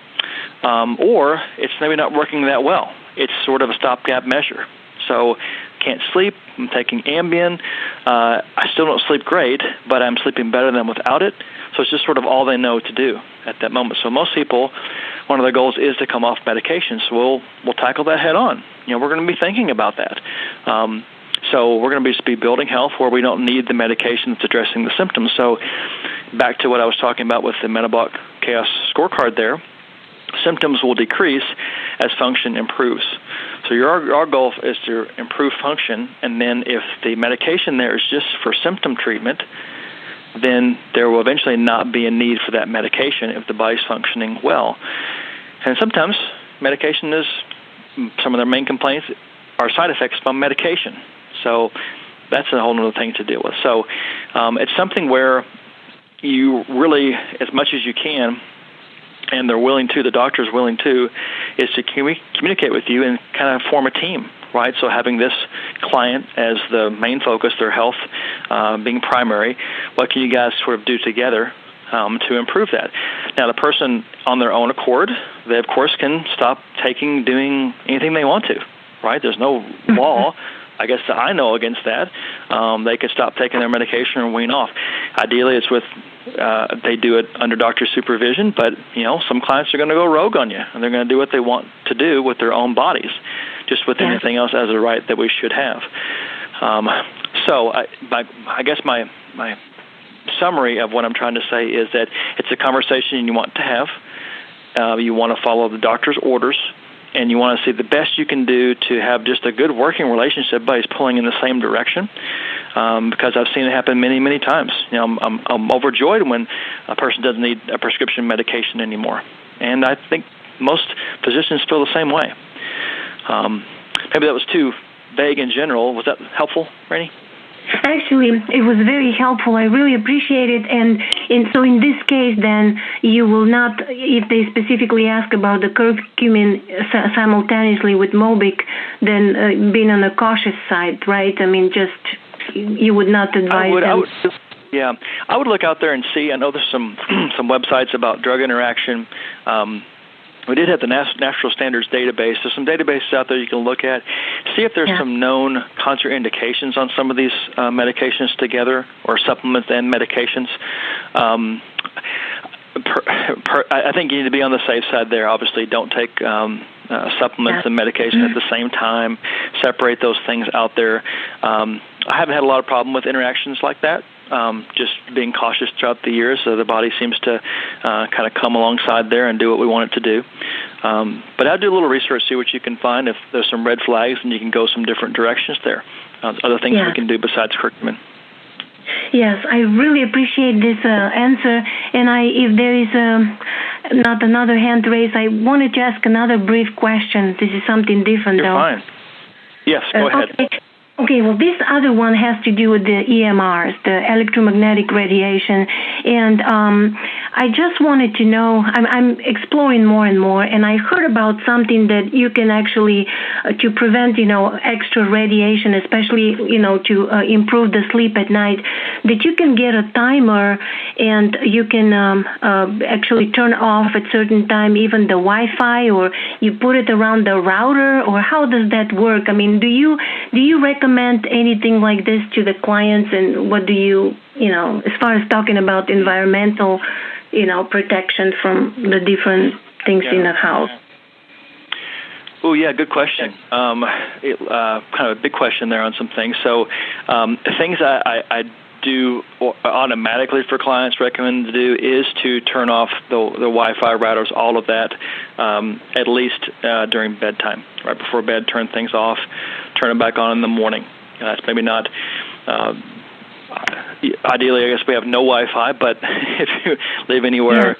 Or it's maybe not working that well. It's sort of a stopgap measure. So can't sleep, I'm taking Ambien, I still don't sleep great, but I'm sleeping better than without it. So it's just sort of all they know to do at that moment. So most people, one of their goals is to come off medication. So we'll tackle that head on. We're going to be thinking about that. So we're going to be building health where we don't need the medication that's addressing the symptoms. So back to what I was talking about with the metabolic chaos scorecard there, symptoms will decrease as function improves. So our goal is to improve function, and then if the medication there is just for symptom treatment, then there will eventually not be a need for that medication if the body's functioning well. And sometimes medication is, some of their main complaints are side effects from medication. So that's a whole other thing to deal with. So it's something where you really, as much as you can, and they're willing to, the doctor's willing to, is to communicate with you and kind of form a team, right? So having this client as the main focus, their health being primary, what can you guys sort of do together to improve that? Now, the person on their own accord, they, of course, can stop doing anything they want to, right? There's no law, I guess, that I know against that. They could stop taking their medication or wean off. Ideally, it's with they do it under doctor's supervision, but some clients are going to go rogue on you, and they're going to do what they want to do with their own bodies, just with anything else as a right that we should have. So I guess my summary of what I'm trying to say is that it's a conversation you want to have. You want to follow the doctor's orders, and you want to see the best you can do to have just a good working relationship by pulling in the same direction, because I've seen it happen many, many times. I'm overjoyed when a person doesn't need a prescription medication anymore, and I think most physicians feel the same way. Maybe that was too vague in general. Was that helpful, Rainey? Actually, it was very helpful. I really appreciate it. And so in this case, then, you will not, if they specifically ask about the curcumin simultaneously with Mobic, then being on the cautious side, right? I mean, you would not advise them. I would look out there and see. I know there's some websites about drug interaction. We did have the Natural Standards database. There's some databases out there you can look at, see if there's some known contraindications on some of these medications together, or supplements and medications. I think you need to be on the safe side there. Obviously, don't take supplements and medication at the same time. Separate those things out there. I haven't had a lot of problem with interactions like that. Just being cautious throughout the years, so the body seems to kind of come alongside there and do what we want it to do. But I'll do a little research, see what you can find. If there's some red flags, and you can go some different directions there. Other things we can do besides curcumin. Yes, I really appreciate this answer. And if there is not another hand raised, I wanted to ask another brief question. This is something different, You're though. Fine. Yes, go ahead. Okay, well, this other one has to do with the EMRs, the electromagnetic radiation, and I just wanted to know, I'm exploring more and more, and I heard about something that you can actually, to prevent, extra radiation, especially, to improve the sleep at night, that you can get a timer and you can actually turn off at certain time even the Wi-Fi, or you put it around the router, or how does that work? I mean, do you recommend anything like this to the clients, and what do you, as far as talking about environmental, protection from the different things in the house? Oh, yeah, good question. Kind of a big question there on some things. So things I do automatically for clients recommend to do is to turn off the Wi-Fi routers, all of that, at least during bedtime. Right before bed, turn things off, turn them back on in the morning. That's maybe not... ideally, I guess we have no Wi-Fi, but if you live anywhere,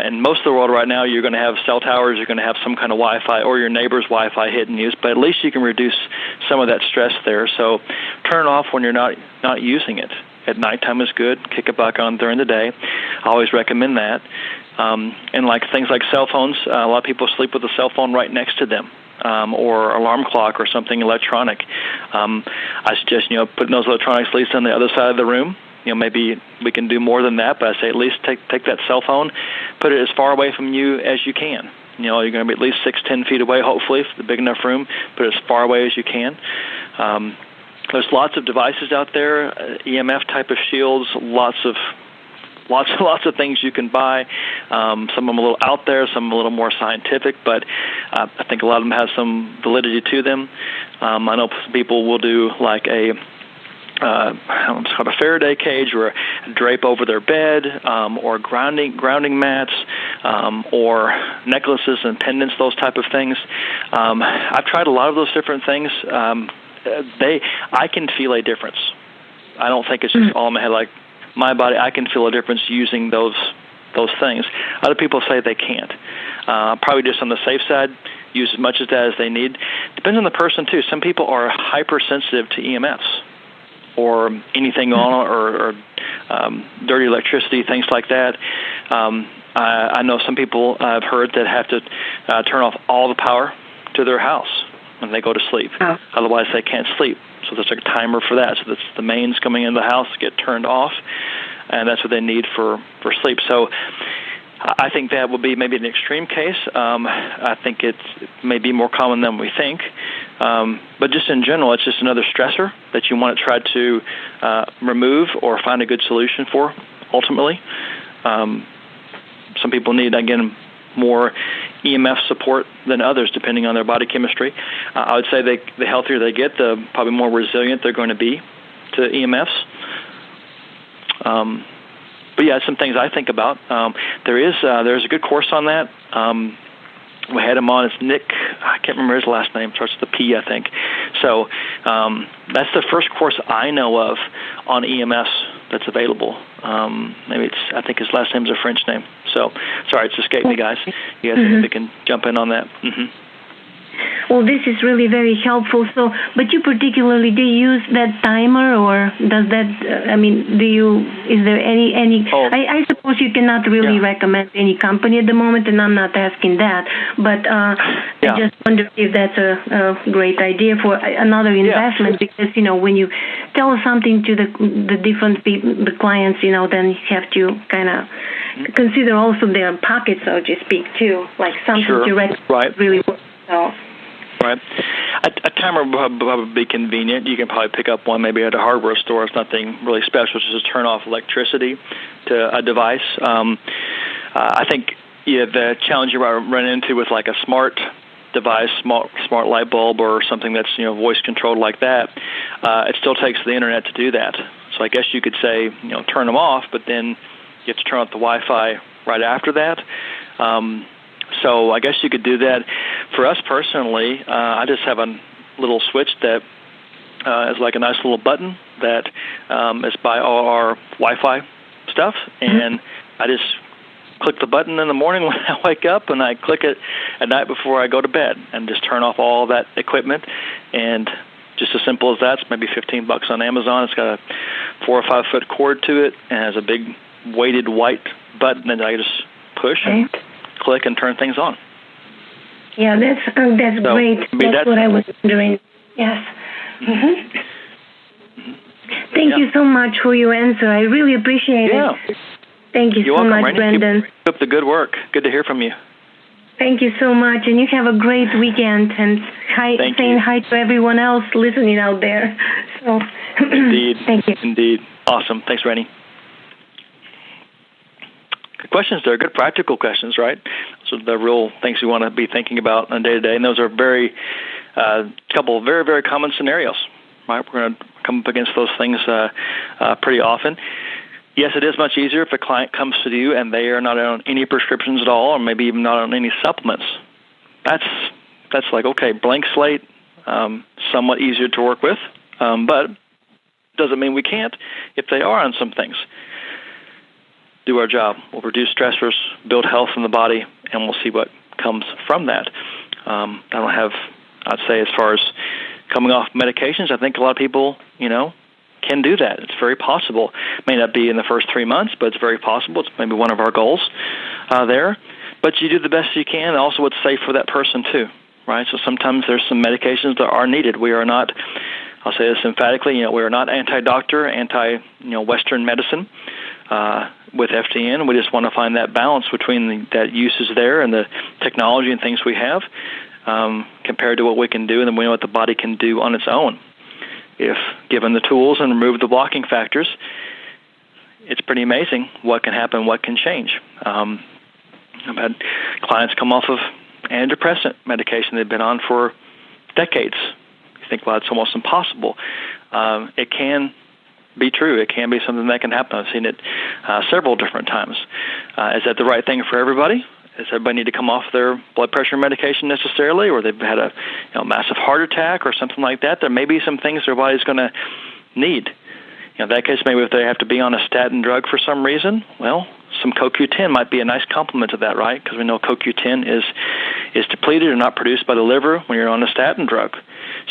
in most of the world right now, you're going to have cell towers, you're going to have some kind of Wi-Fi, or your neighbor's Wi-Fi hit and use, but at least you can reduce some of that stress there. So turn it off when you're not using it. At nighttime is good. Kick it back on during the day. I always recommend that. And like things like cell phones, a lot of people sleep with a cell phone right next to them. Or alarm clock or something electronic. I suggest, putting those electronics at least on the other side of the room. Maybe we can do more than that, but I say at least take that cell phone, put it as far away from you as you can. You're going to be at least 6-10 feet away, hopefully, if it's a big enough room. Put it as far away as you can. There's lots of devices out there, EMF type of shields, lots of things you can buy. Some of them a little out there, some a little more scientific, but I think a lot of them have some validity to them. I know some people will do like it's called a Faraday cage, or a drape over their bed, or grounding mats, or necklaces and pendants, those type of things. I've tried a lot of those different things. I can feel a difference. I don't think it's just all in my head. Like my body, I can feel a difference using those things. Other people say they can't. Probably just on the safe side, use as much of that as they need. Depends on the person too. Some people are hypersensitive to EMFs or anything on, or dirty electricity, things like that. I know some people I've heard that have to turn off all the power to their house when they go to sleep. Oh. Otherwise, they can't sleep. So there's a timer for that. So that's the mains coming into the house get turned off, and that's what they need for sleep. So I think that would be maybe an extreme case. I think it may be more common than we think. But just in general, it's just another stressor that you want to try to remove or find a good solution for, ultimately. Some people need, again, more EMF support than others, depending on their body chemistry. I would say the healthier they get, the probably more resilient they're going to be to EMFs. But yeah, some things I think about. There's a good course on that. We had him on. It's Nick. I can't remember his last name. It starts with a P, I think. So that's the first course I know of on EMFs that's available. I think his last name's a French name. So sorry, it's escaped me, guys. You guys maybe can jump in on that. Mm-hmm. Well, this is really very helpful. So, but you particularly, do you use that timer, or does that, is there any I suppose you cannot really recommend any company at the moment, and I'm not asking that, but I just wonder if that's a great idea for another investment, because, when you tell something to the different people, the clients, then you have to kind of consider also their pocket, so to speak, too, like something to really work. So. Right. A timer would probably be convenient. You can probably pick up one maybe at a hardware store. It's nothing really special. It's just to turn off electricity to a device. I think the challenge you run into with like a smart device, smart light bulb, or something that's voice controlled like that, it still takes the internet to do that. So I guess you could say turn them off, but then you have to turn off the Wi-Fi right after that. So I guess you could do that. For us personally, I just have a little switch that is like a nice little button that is by all our Wi-Fi stuff, and I just click the button in the morning when I wake up, and I click it at night before I go to bed, and just turn off all that equipment. And just as simple as that, it's maybe $15 on Amazon. It's got a 4 or 5 foot cord to it, and has a big weighted white button that I just push and click and turn things on. Yeah, that's so, great. That's what I was wondering. Yes. Thank you so much for your answer. I really appreciate it. Thank you so much, Brandon. Keep up the good work. Good to hear from you. Thank you so much, and you have a great weekend. And saying hi to everyone else listening out there. So, indeed. Thank you. Indeed. Awesome. Thanks, Rennie. Good questions there. Good practical questions, right? So the real things we want to be thinking about on a day-to-day, and those are a couple of very, very common scenarios, right? We're going to come up against those things pretty often. Yes, it is much easier if a client comes to you and they are not on any prescriptions at all, or maybe even not on any supplements. That's like, okay, blank slate, somewhat easier to work with, but doesn't mean we can't if they are on some things. Do our job. We'll reduce stressors, build health in the body, and we'll see what comes from that. I'd say as far as coming off medications, I think a lot of people, can do that. It's very possible. It may not be in the first 3 months, but it's very possible. It's maybe one of our goals there. But you do the best you can, and also what's safe for that person too, right? So sometimes there's some medications that are needed. We are not, I'll say this emphatically, we are not anti-doctor, Western medicine with FDN. We just want to find that balance between that use is there and the technology and things we have compared to what we can do, and then we know what the body can do on its own. If given the tools and remove the blocking factors, it's pretty amazing what can happen, what can change. I've had clients come off of antidepressant medication they've been on for decades. You think, well, it's almost impossible. It can be true. It can be something that can happen. I've seen it several different times. Is that the right thing for everybody? Does everybody need to come off their blood pressure medication necessarily, or they've had a massive heart attack or something like that? There may be some things their body's going to need. In that case, maybe if they have to be on a statin drug for some reason, well, some CoQ10 might be a nice complement to that, right? Because we know CoQ10 is depleted or not produced by the liver when you're on a statin drug.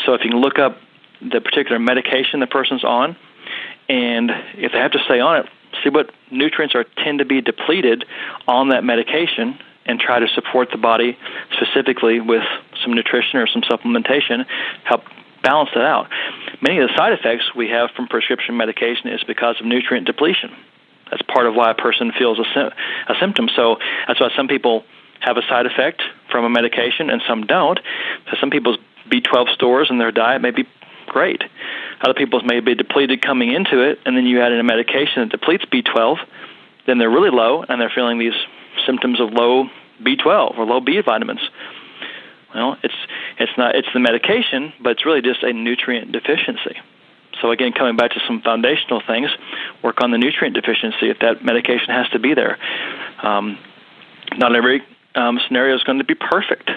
So if you can look up the particular medication the person's on, and if they have to stay on it, see what nutrients tend to be depleted on that medication, and try to support the body specifically with some nutrition or some supplementation, help balance that out. Many of the side effects we have from prescription medication is because of nutrient depletion. That's part of why a person feels a symptom. So that's why some people have a side effect from a medication and some don't. So some people's B12 stores in their diet may be great. Other people's may be depleted coming into it, and then you add in a medication that depletes B12, then they're really low, and they're feeling these symptoms of low B12 or low B vitamins. Well, it's the medication, but it's really just a nutrient deficiency. So again, coming back to some foundational things, work on the nutrient deficiency if that medication has to be there. Not every scenario is going to be perfect.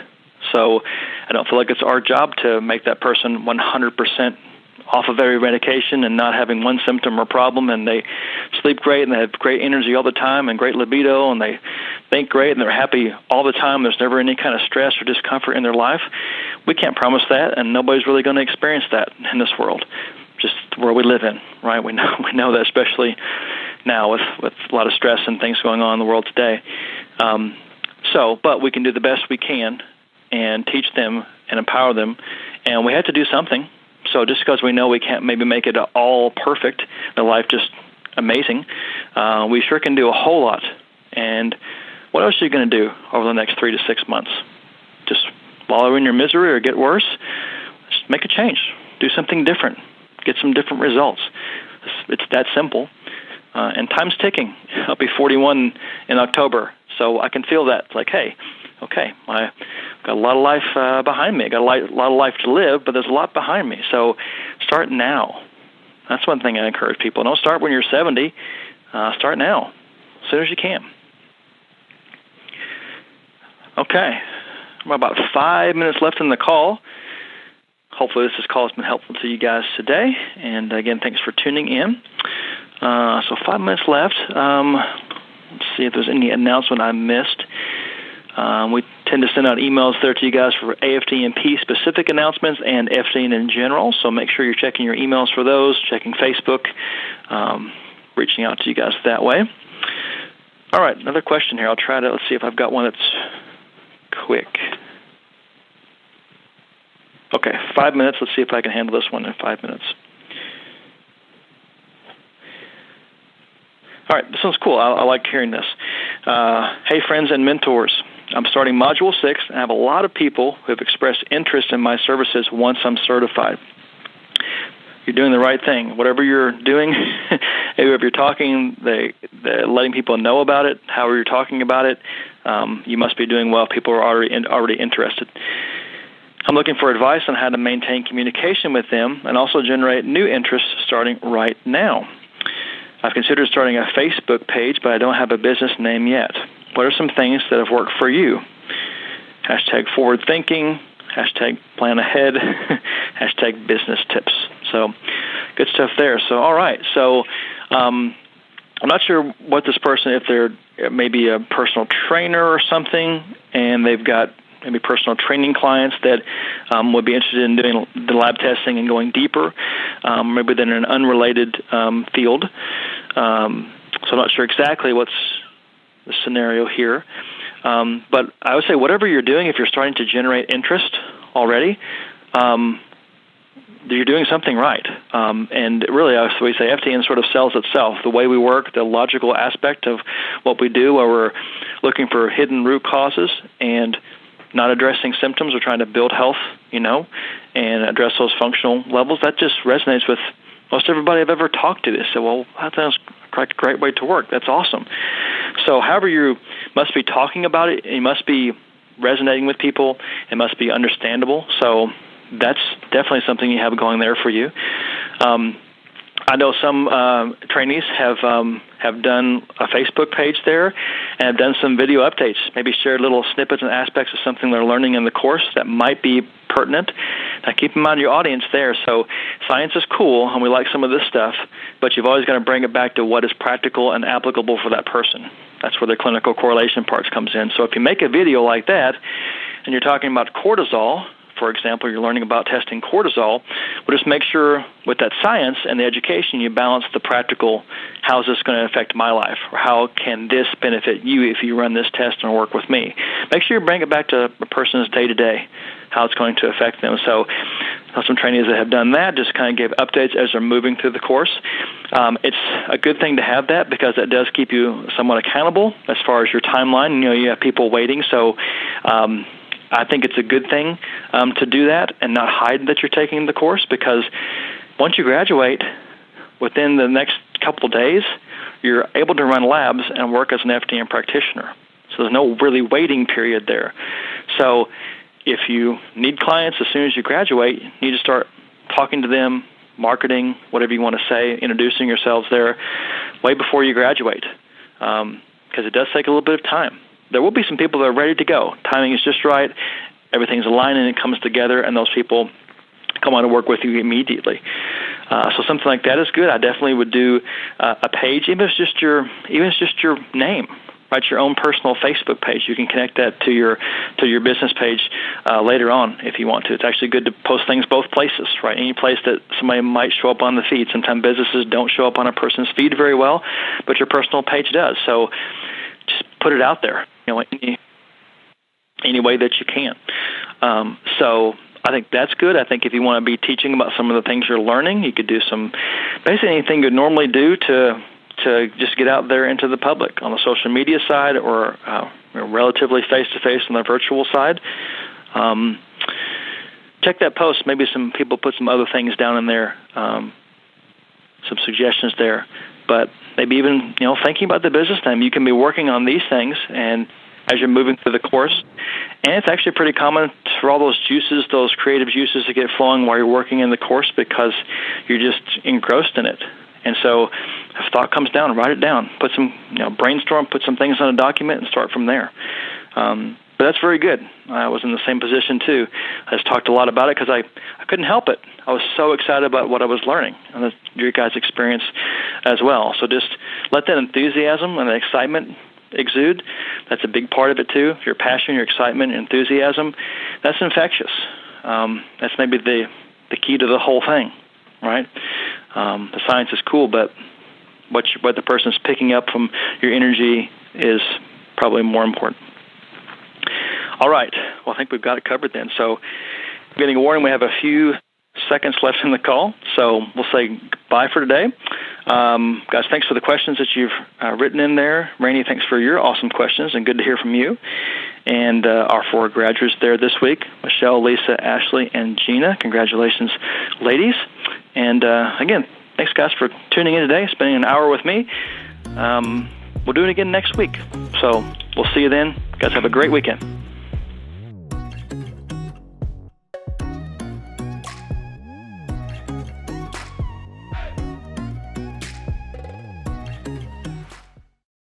So I don't feel like it's our job to make that person 100% off of every medication and not having one symptom or problem, and they sleep great and they have great energy all the time and great libido and they think great and they're happy all the time. There's never any kind of stress or discomfort in their life. We can't promise that, and nobody's really going to experience that in this world, just the world we live in, right? We know that, especially now with a lot of stress and things going on in the world today. But we can do the best we can and teach them and empower them, and we have to do something. So just because we know we can't maybe make it all perfect, the life just amazing, we sure can do a whole lot. And what else are you going to do over the next 3 to 6 months? Just wallow in your misery or get worse? Just make a change. Do something different. Get some different results. It's that simple. And time's ticking. I'll be 41 in October, so I can feel that. It's like, hey, okay, I've got a lot of life behind me. I got a lot of life to live, but there's a lot behind me. So start now. That's one thing I encourage people. Don't start when you're 70. Start now, as soon as you can. Okay, about 5 minutes left in the call. hopefully this call has been helpful to you guys today. And again, thanks for tuning in. So 5 minutes left. Let's see if there's any announcement I missed. We tend to send out emails there to you guys for AFDNP specific announcements and FDN in general, so make sure you're checking your emails for those, checking Facebook, reaching out to you guys that way. All right, another question here. Let's see if I've got one that's quick. Okay, 5 minutes. Let's see if I can handle this one in 5 minutes. All right, this one's cool. I like hearing this. Hey, friends and mentors. I'm starting Module 6, and I have a lot of people who have expressed interest in my services once I'm certified. You're doing the right thing. Whatever you're doing, if you're talking, they're letting people know about it, however you're talking about it, you must be doing well. People are already interested. I'm looking for advice on how to maintain communication with them and also generate new interest starting right now. I've considered starting a Facebook page, but I don't have a business name yet. What are some things that have worked for you? Hashtag forward thinking, hashtag plan ahead, hashtag business tips. So good stuff there. So, all right. So I'm not sure what this person, if they're maybe a personal trainer or something, and they've got maybe personal training clients that would be interested in doing the lab testing and going deeper. Maybe they're in an unrelated field. So I'm not sure exactly what's the scenario here. But I would say whatever you're doing, if you're starting to generate interest already, you're doing something right. And really, as we say, FDN sort of sells itself. The way we work, the logical aspect of what we do, where we're looking for hidden root causes and not addressing symptoms or trying to build health, and address those functional levels, that just resonates with most everybody I've ever talked to. They say, well, that sounds like a great way to work. That's awesome. So however you must be talking about it, you must be resonating with people. It must be understandable. So that's definitely something you have going there for you. I know some trainees have done a Facebook page there and have done some video updates, maybe shared little snippets and aspects of something they're learning in the course that might be pertinent. Now, keep in mind your audience there. So science is cool, and we like some of this stuff, but you've always got to bring it back to what is practical and applicable for that person. That's where the clinical correlation parts comes in. So if you make a video like that and you're talking about cortisol, for example, you're learning about testing cortisol, well, just make sure with that science and the education you balance the practical, how is this going to affect my life, or how can this benefit you if you run this test and work with me. Make sure you bring it back to a person's day-to-day, how it's going to affect them. So some trainees that have done that just kind of give updates as they're moving through the course. It's a good thing to have that because that does keep you somewhat accountable as far as your timeline. You have people waiting, so I think it's a good thing to do that and not hide that you're taking the course, because once you graduate, within the next couple of days, you're able to run labs and work as an FDN practitioner. So there's no really waiting period there. So if you need clients as soon as you graduate, you need to start talking to them, marketing, whatever you want to say, introducing yourselves there way before you graduate, because it does take a little bit of time. There will be some people that are ready to go. Timing is just right. Everything's aligned and it comes together, and those people come on to work with you immediately. So something like that is good. I definitely would do a page, even if it's just your name. Write your own personal Facebook page. You can connect that to your business page later on if you want to. It's actually good to post things both places, right? Any place that somebody might show up on the feed. Sometimes businesses don't show up on a person's feed very well, but your personal page does. So just put it out there, any way that you can. So I think that's good. I think if you want to be teaching about some of the things you're learning, you could do basically anything you'd normally do to just get out there into the public on the social media side or relatively face-to-face on the virtual side. Check that post. Maybe some people put some other things down in there, some suggestions there. But maybe even, thinking about the business name. You can be working on these things and as you're moving through the course. And it's actually pretty common for all those juices, those creative juices to get flowing while you're working in the course because you're just engrossed in it. And so if thought comes down, write it down. Put some, brainstorm, put some things on a document and start from there. But But that's very good. I was in the same position too. I just talked a lot about it because I couldn't help it. I was so excited about what I was learning, and that's your guys' experience as well. So just let that enthusiasm and the excitement exude. That's a big part of it too. Your passion, your excitement, your enthusiasm, that's infectious. That's maybe the key to the whole thing, right? The science is cool, but what the person's picking up from your energy is probably more important. All right. Well, I think we've got it covered then. So, getting a warning, we have a few seconds left in the call, so we'll say goodbye for today. Guys, thanks for the questions that you've written in there. Rainey, thanks for your awesome questions, and good to hear from you. And our 4 graduates there this week, Michelle, Lisa, Ashley, and Gina. Congratulations, ladies. And again, thanks, guys, for tuning in today, spending an hour with me. We'll do it again next week. So we'll see you then. Guys, have a great weekend.